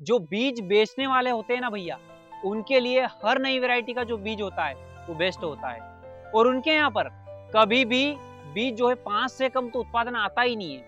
जो बीज बेचने वाले होते हैं ना भैया, उनके लिए हर नई वैरायटी का जो बीज होता है वो बेस्ट होता है। और उनके यहाँ पर कभी भी बीज जो है 5 से कम तो उत्पादन आता ही नहीं है,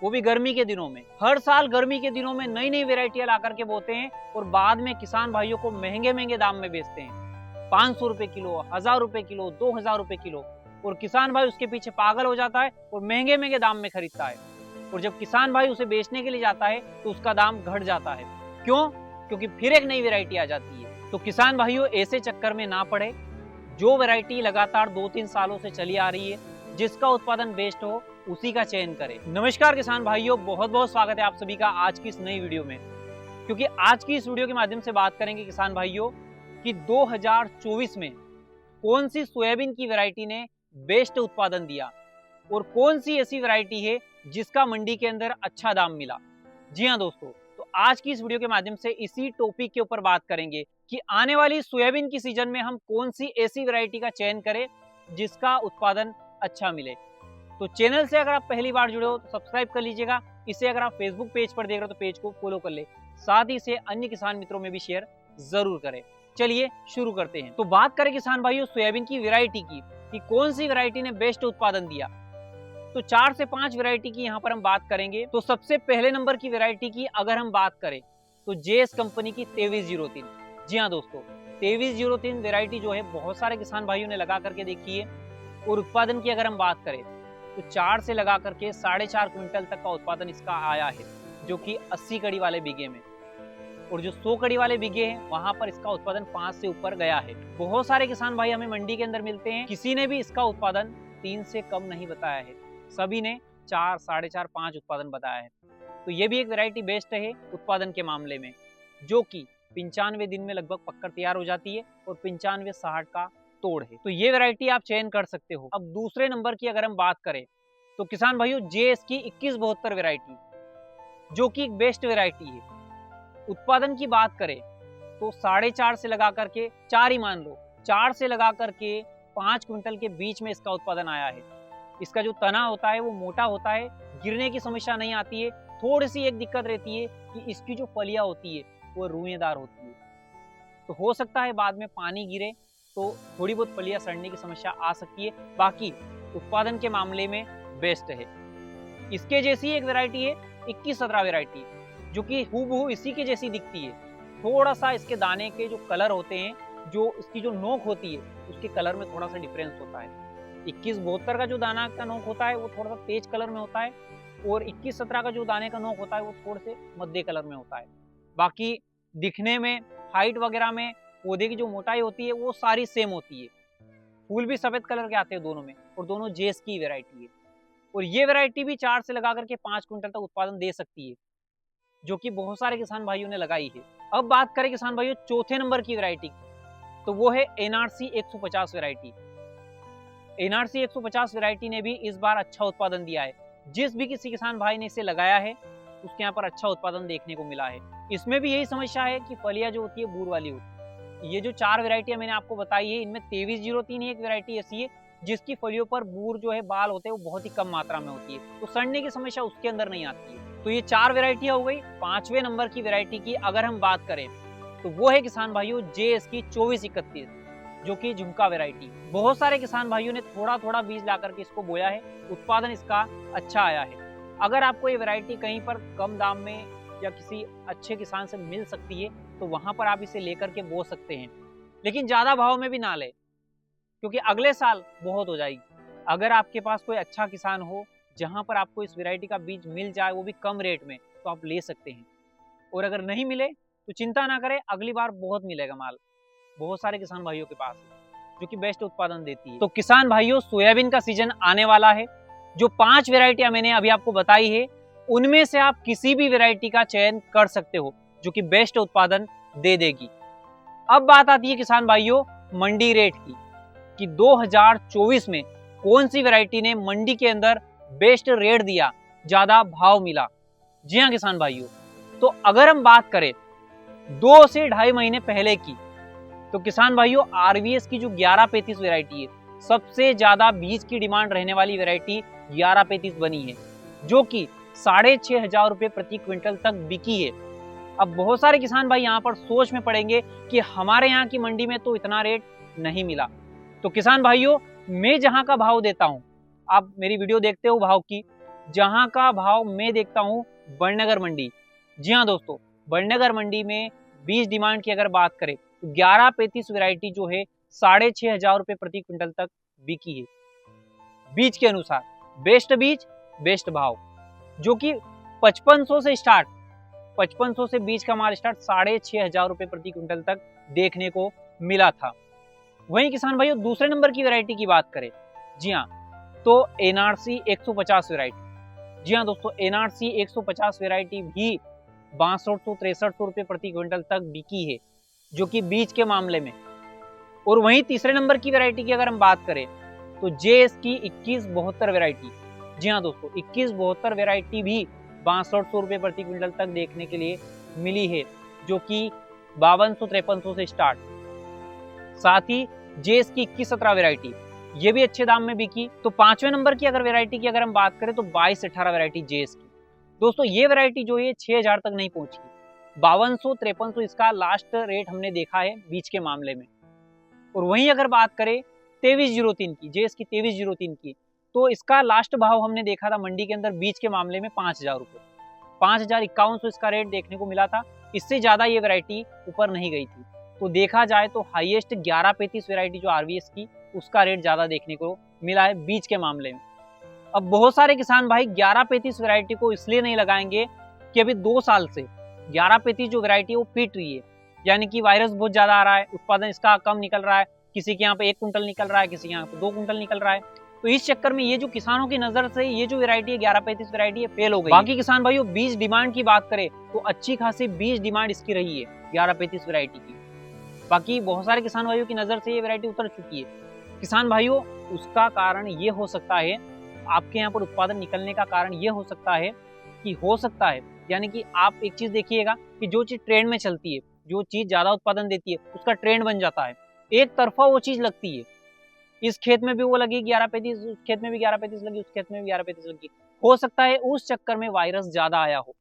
वो भी गर्मी के दिनों में। हर साल गर्मी के दिनों में नई नई वेराइटियां ला करके बोते हैं और बाद में किसान भाइयों को महंगे महंगे दाम में बेचते हैं। 500 रुपए किलो, 1000 रुपए किलो, 2000 रुपए किलो। और किसान भाई उसके पीछे पागल हो जाता है और महंगे महंगे दाम में खरीदता है। और जब किसान भाई उसे बेचने के लिए जाता है तो उसका दाम घट जाता है। क्यों? क्योंकि फिर एक नई वेराइटी आ जाती है। तो किसान भाइयों ऐसे चक्कर में ना पड़े। जो वेराइटी लगातार 2-3 सालों से चली आ रही है, जिसका उत्पादन बेस्ट हो, उसी का चयन करें। नमस्कार किसान भाइयों, बहुत बहुत स्वागत है आप सभी का आज की इस नई वीडियो में। क्योंकि आज की इस वीडियो के माध्यम से बात करेंगे किसान भाइयों कि 2024 में कौन सी सोयाबीन की वैरायटी ने बेस्ट उत्पादन दिया और कौन सी ऐसी वैरायटी है जिसका मंडी के अंदर अच्छा दाम मिला। जी हाँ दोस्तों, तो आज की इस वीडियो के माध्यम से इसी टॉपिक के ऊपर बात करेंगे कि आने वाली सोयाबीन की सीजन में हम कौन सी ऐसी वैरायटी का चयन करें जिसका उत्पादन अच्छा मिले। तो चैनल से अगर आप पहली बार जुड़े हो तो सब्सक्राइब कर लीजिएगा। इसे अगर आप फेसबुक पेज पर देख रहे हो तो पेज को फॉलो कर ले, साथ ही इसे अन्य किसान मित्रों में भी शेयर जरूर करें। चलिए शुरू करते हैं। तो बात करें किसान भाइयों सोयाबीन की वैरायटी की कि कौन सी वैरायटी ने बेस्ट उत्पादन दिया, तो 4 से 5 वैरायटी की यहाँ पर हम बात करेंगे। तो सबसे पहले नंबर की वैरायटी की अगर हम बात करें तो जेएस कंपनी की 2303। जी हाँ दोस्तों, 2303 वैरायटी जो है बहुत सारे किसान भाइयों ने लगा करके देखी है। और उत्पादन की अगर हम बात करें तो 4 से लगा करके 4.5 क्विंटल तक का उत्पादन इसका आया है, जो कि 80 कड़ी वाले बीघे में। और जो 100 कड़ी वाले बीघे हैं वहां पर इसका उत्पादन 5 से ऊपर गया है। बहुत सारे किसान भाई हमें मंडी के अंदर मिलते हैं, किसी ने भी इसका उत्पादन 3 से कम नहीं बताया है, सभी ने 4, 4.5, 5 उत्पादन बताया है। तो ये भी एक वैरायटी बेस्ट है उत्पादन के मामले में, जो कि 95 दिन में लगभग पककर तैयार हो जाती है और 95-60 का तोड़ है। तो ये वैरायटी आप चयन कर सकते हो। अब दूसरे नंबर की अगर हम बात करें तो किसान भाइयों जेएस की 2172 वैरायटी, जो कि एक बेस्ट वैरायटी है। उत्पादन की बात करें तो 4.5 से लगा करके 4 ही मान लो, 4 से लगा करके 5 क्विंटल के बीच में इसका उत्पादन आया है। इसका जो तना होता है वो मोटा होता है, गिरने की समस्या नहीं आती है। थोड़ी सी एक दिक्कत रहती है कि इसकी जो फलियां होती है वो रुएदार होती है, तो हो सकता है बाद में पानी गिरे तो थोड़ी बहुत फलियां सड़ने की समस्या आ सकती है। बाकी उत्पादन के मामले में बेस्ट है। इसके जैसी एक वैरायटी है 2117 वैरायटी, जो कि हूबहू इसी के जैसी दिखती है। थोड़ा सा इसके दाने के जो कलर होते हैं, जो इसकी जो नोक होती है उसके कलर में थोड़ा सा डिफरेंस होता है। 2172 का जो दाना का नोक होता है वो थोड़ा सा तेज कलर में होता है, और 2117 का जो दाने का नोक होता है वो थोड़े से मध्य कलर में होता है। बाकी दिखने में, हाइट वगैरह में, पौधे की जो मोटाई होती है वो सारी सेम होती है। फूल भी सफेद कलर के आते हैं दोनों में, और दोनों जेस की वैरायटी है। और ये वैरायटी भी 4 से लगा करके 5 क्विंटल तक उत्पादन दे सकती है, जो कि बहुत सारे किसान भाइयों ने लगाई है। अब बात करें किसान भाइयों चौथे नंबर की वैरायटी की, तो वो है एनआरसी 150 वैरायटी। एनआरसी 150 वैरायटी ने भी इस बार अच्छा उत्पादन दिया है। जिस भी किसी किसान भाई ने इसे लगाया है उसके यहाँ पर अच्छा उत्पादन देखने को मिला है। इसमें भी यही समस्या है कि फलियां जो होती है बूर वाली होती है। ये जो 4 वैरायटियां मैंने आपको बताई है, इनमें 2303 एक वैरायटी ऐसी है जिसकी फलियों पर बूर जो है, बाल होते हैं वो बहुत ही कम मात्रा में होती है, तो सड़ने की समस्या उसके अंदर नहीं आती है। तो ये 4 वैरायटियां हो गई। 5वें नंबर की वैरायटी की अगर हम बात करें तो वो है किसान भाइयों जेएस की 2431, जो कि झुमका वैरायटी। बहुत सारे किसान भाइयों ने थोड़ा थोड़ा बीज ला करके इसको बोया है, उत्पादन इसका अच्छा आया है। अगर आपको ये वैरायटी कहीं पर कम दाम में या किसी अच्छे किसान से मिल सकती है तो वहां पर आप इसे लेकर के बो सकते हैं, लेकिन ज्यादा भाव में भी ना ले, क्योंकि अगले साल बहुत हो जाएगी। अगर आपके पास कोई अच्छा किसान हो जहां पर आपको इस वैरायटी का बीज मिल जाए, वो भी कम रेट में, तो आप ले सकते हैं। और अगर नहीं मिले तो चिंता ना करें, अगली बार बहुत मिलेगा माल। बहुत सारे किसान भाइयों के पास जो कि बेस्ट उत्पादन देती है। तो किसान भाइयों सोयाबीन का सीजन आने वाला है। जो 5 वैरायटियां मैंने अभी आपको बताई है उनमें से आप किसी भी वैरायटी का चयन कर सकते हो जो कि बेस्ट उत्पादन दे देगी। अब बात आती है किसान भाइयों मंडी रेट की कि 2024 में कौन सी वैरायटी ने मंडी के अंदर बेस्ट रेट दिया, ज्यादा भाव मिला। जी हाँ किसान भाइयों, तो अगर हम बात करें 2 से 2.5 महीने पहले की, तो किसान भाइयों आरवीएस की जो 1135 वैरायटी है, सबसे ज्यादा बीज की डिमांड रहने वाली वैरायटी 1135 बनी है, जो कि 6,500 रुपए प्रति क्विंटल तक बिकी है। अब बहुत सारे किसान भाई यहाँ पर सोच में पड़ेंगे कि हमारे यहाँ की मंडी में तो इतना रेट नहीं मिला। तो किसान भाइयों, मैं जहाँ का भाव देता हूँ, आप मेरी वीडियो देखते हो भाव की, जहाँ का भाव मैं देखता हूँ बड़नगर मंडी। जी हाँ दोस्तों, बड़नगर मंडी में बीज डिमांड की अगर बात करें तो 1135 वैरायटी जो है 6,500 रुपये प्रति क्विंटल तक बिकी है। बीज के अनुसार बेस्ट बीज बेस्ट भाव, जो कि 5500 से स्टार्ट, 5500 से बीज का माल स्टार्ट 6,500 रुपये प्रति क्विंटल तक देखने को मिला था। वहीं किसान भाइयों दूसरे नंबर की वैरायटी की बात करें, जी हाँ, तो एनआरसी 150 वैरायटी। जी हाँ दोस्तों, एनआरसी 150 वैरायटी भी 6200-6300 रुपये प्रति क्विंटल तक बिकी है, जो कि बीज के मामले में। और वहीं तीसरे नंबर की वैरायटी की अगर हम बात करें तो जेएस की 2172 वैरायटी। जी हाँ दोस्तों, 2172 वैरायटी भी 6200 रुपये प्रति क्विंटल तक देखने के लिए मिली है, जो कि 5200-5300 से स्टार्ट। साथ ही जेएस की 2117 वैरायटी, ये भी अच्छे दाम में बिकी। तो पांचवें नंबर की अगर वैरायटी की अगर हम बात करें तो 2218 वैरायटी जेएस की। दोस्तों ये वैरायटी जो है 6000 तक नहीं पहुंची, 5200-5300 इसका लास्ट रेट हमने देखा है बीज के मामले में। और वहीं अगर बात करें 2303 की, जेएस की 2303 की, तो इसका लास्ट भाव हमने देखा था मंडी के अंदर बीज के मामले में 5000 रुपये, 5051 इसका रेट देखने को मिला था। इससे ज्यादा ये वैरायटी ऊपर नहीं गई थी। तो देखा जाए तो हाईएस्ट 1135 वैरायटी जो आरवीएस की, उसका रेट ज्यादा देखने को मिला है बीज के मामले में। अब बहुत सारे किसान भाई 1135 वैरायटी को इसलिए नहीं लगाएंगे कि अभी 2 साल से 1135 जो वैरायटी है वो पीट रही है, यानी कि वायरस बहुत ज्यादा आ रहा है, उत्पादन इसका कम निकल रहा है, किसी के यहाँ पे 1 कुंटल निकल रहा है, किसी के यहाँ पे 2 कुंटल निकल रहा है। तो इस चक्कर में ये जो किसानों की नजर से ये जो वैरायटी है 1135 वैरायटी है फेल हो गई। बाकी किसान भाइयों बीज डिमांड की बात करें तो अच्छी खासी बीज डिमांड इसकी रही है 1135 वैरायटी की। बाकी बहुत सारे किसान भाइयों की नजर से ये वैरायटी उतर चुकी है। किसान भाइयों उसका कारण ये हो सकता है, आपके यहाँ पर उत्पादन निकलने का कारण ये हो सकता है यानी कि आप एक चीज देखिएगा कि जो चीज ट्रेंड में चलती है, जो चीज ज्यादा उत्पादन देती है, उसका ट्रेंड बन जाता है, एक तरफा वो चीज लगती है। इस खेत में भी वो लगी 1135, उस खेत में भी 1135 लगी, उस खेत में भी 1135 लगी। हो सकता है उस चक्कर में वायरस ज्यादा आया हो।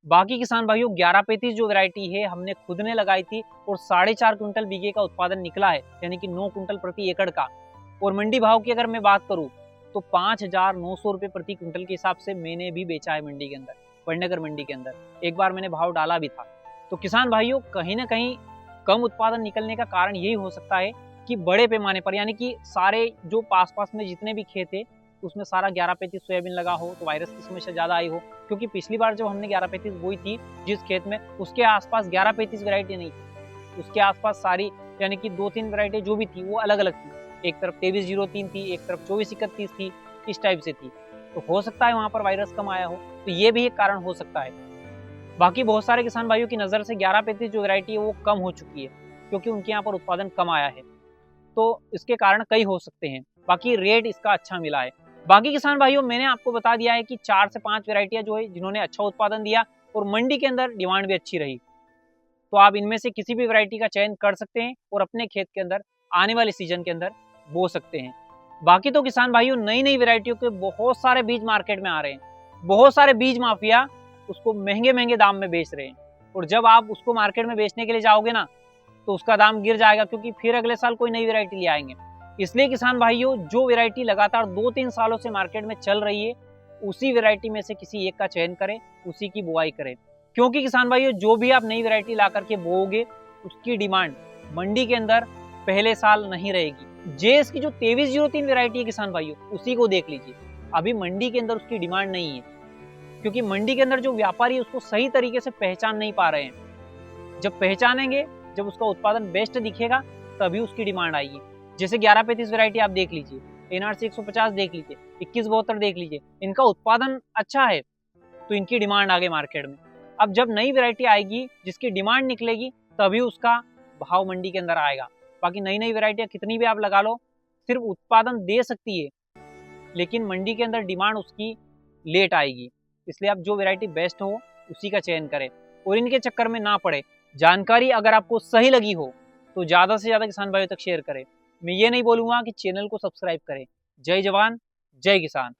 बाकी किसान भाइयों 1135 जो वैरायटी है हमने खुद ने लगाई थी और 4.5 क्विंटल बीघे का उत्पादन निकला है, यानी कि 9 कुंटल प्रति एकड़ का। और मंडी भाव की अगर मैं बात करूं तो 5900 रुपये प्रति क्विंटल के हिसाब से मैंने भी बेचा है मंडी के अंदर, बड़नगर मंडी के अंदर। एक बार मैंने भाव डाला भी था। तो किसान भाइयों कहीं ना कहीं कम उत्पादन निकलने का कारण यही हो सकता है कि बड़े पैमाने पर, यानी कि सारे जो पास में जितने भी खेत है उसमें सारा 1135 सोयाबीन लगा हो तो वायरस की समस्या ज्यादा आई हो। क्योंकि पिछली बार जब हमने 1135 बोई थी जिस खेत में, उसके आसपास 1135 वैरायटी नहीं थी, उसके आसपास सारी यानी कि 2-3 वैरायटी जो भी थी वो अलग अलग थी। एक तरफ 2303 थी, एक तरफ 2431 थी, इस टाइप से थी। तो हो सकता है वहां पर वायरस कम आया हो, तो ये भी एक कारण हो सकता है। बाकी बहुत सारे किसान भाइयों की नजर से 1135 जो वैरायटी है वो कम हो चुकी है, क्योंकि उनके यहाँ पर उत्पादन कम आया है। तो इसके कारण कई हो सकते हैं। बाकी रेट इसका अच्छा मिला है। बाकी किसान भाइयों मैंने आपको बता दिया है कि 4 से 5 वैरायटियां जो है जिन्होंने अच्छा उत्पादन दिया और मंडी के अंदर डिमांड भी अच्छी रही। तो आप इनमें से किसी भी वैरायटी का चयन कर सकते हैं और अपने खेत के अंदर आने वाले सीजन के अंदर बो सकते हैं। बाकी तो किसान भाइयों नई नई वैरायटियों के बहुत सारे बीज मार्केट में आ रहे हैं, बहुत सारे बीज माफिया उसको महंगे महंगे दाम में बेच रहे हैं। और जब आप उसको मार्केट में बेचने के लिए जाओगे ना तो उसका दाम गिर जाएगा, क्योंकि फिर अगले साल कोई नई वैरायटी ले आएंगे। इसलिए किसान भाइयों जो वैरायटी लगातार 2-3 सालों से मार्केट में चल रही है उसी वैरायटी में से किसी एक का चयन करें, उसी की बुआई करें। क्योंकि किसान भाइयों जो भी आप नई वैरायटी ला करके बोओगे उसकी डिमांड मंडी के अंदर पहले साल नहीं रहेगी। जेएस की जो 2303 वैरायटी है किसान भाइयों उसी को देख लीजिए, अभी मंडी के अंदर उसकी डिमांड नहीं है, क्योंकि मंडी के अंदर जो व्यापारी है उसको सही तरीके से पहचान नहीं पा रहे हैं। जब पहचानेंगे, जब उसका उत्पादन बेस्ट दिखेगा तभी उसकी डिमांड आएगी। जैसे 1135 वैरायटी आप देख लीजिए, एनआरसी 150 देख लीजिए, 2172 देख लीजिए, इनका उत्पादन अच्छा है तो इनकी डिमांड आगे मार्केट में। अब जब नई वैरायटी आएगी जिसकी डिमांड निकलेगी तभी उसका भाव मंडी के अंदर आएगा। बाकी नई नई वैरायटियां कितनी भी आप लगा लो, सिर्फ उत्पादन दे सकती है लेकिन मंडी के अंदर डिमांड उसकी लेट आएगी। इसलिए आप जो वैरायटी बेस्ट हो उसी का चयन करें और इनके चक्कर में ना पड़े। जानकारी अगर आपको सही लगी हो तो ज्यादा से ज्यादा किसान भाइयों तक शेयर करें। मैं ये नहीं बोलूंगा कि चैनल को सब्सक्राइब करें। जय जवान जय किसान।